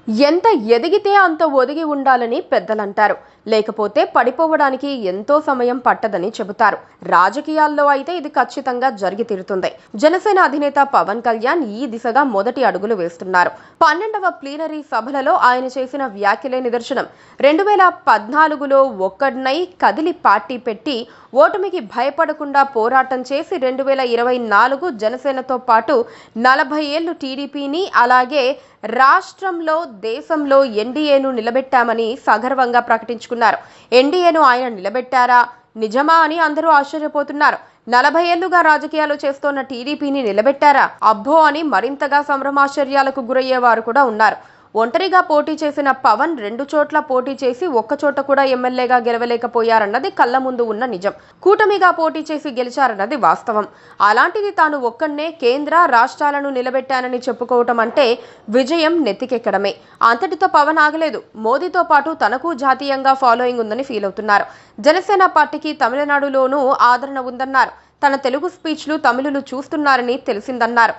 ఎంత ఎదిగితే అంత ఒదిగి ఉండాలని పెద్దలంటారు. లేకపోతే పడిపోవడానికి ఎంతో సమయం పట్టదని చెబుతారు. రాజకీయాల్లో అయితే ఇది ఖచ్చితంగా జరిగి తీరుతుంది. జనసేన అధినేత పవన్ కళ్యాణ్ ఈ దిశగా మొదటి అడుగులు వేస్తున్నారు. 12వ ప్లీనరీ సభలలో ఆయన చేసిన వ్యాఖ్యలే నిదర్శనం. 2014లో ఒక్కడినై కదిలి పార్టీ పెట్టి ఓటమికి భయపడకుండా పోరాటం చేసి 2024 జనసేనతో పాటు 40 ఏళ్లు టీడీపీని, అలాగే రాష్ట్రంలో దేశంలో ఎన్డీఏను నిలబెట్టామని సగర్వంగా ప్రకటించుకున్నారు. ఎన్డీఏను ఆయన నిలబెట్టారా, నిజమా అని అందరూ ఆశ్చర్యపోతున్నారు. 40 ఏళ్లుగా రాజకీయాలు చేస్తోన్న టీడీపీని నిలబెట్టారా, అబ్బో అని మరింతగా సంభ్రమాశ్చర్యాలకు గురయ్యేవారు కూడా ఉన్నారు. ఒంటరిగా పోటీ చేసిన పవన్ 2 చోట్ల పోటీ చేసి ఒక్క చోట కూడా ఎమ్మెల్యేగా గెలవలేకపోయారన్నది కళ్ల ముందు ఉన్న నిజం. కూటమిగా పోటీ చేసి గెలిచారన్నది వాస్తవం. అలాంటిది తాను ఒక్కనే కేంద్ర రాష్ట్రాలను నిలబెట్టానని చెప్పుకోవటం అంటే విజయం నెత్తికెక్కడమే. అంతటితో పవన్ ఆగలేదు. మోదీతో పాటు తనకు జాతీయంగా ఫాలోయింగ్ ఉందని ఫీల్ అవుతున్నారు. జనసేన పార్టీకి తమిళనాడులోనూ ఆదరణ ఉందన్నారు. తన తెలుగు స్పీచ్లు తమిళులు చూస్తున్నారని తెలిసిందన్నారు.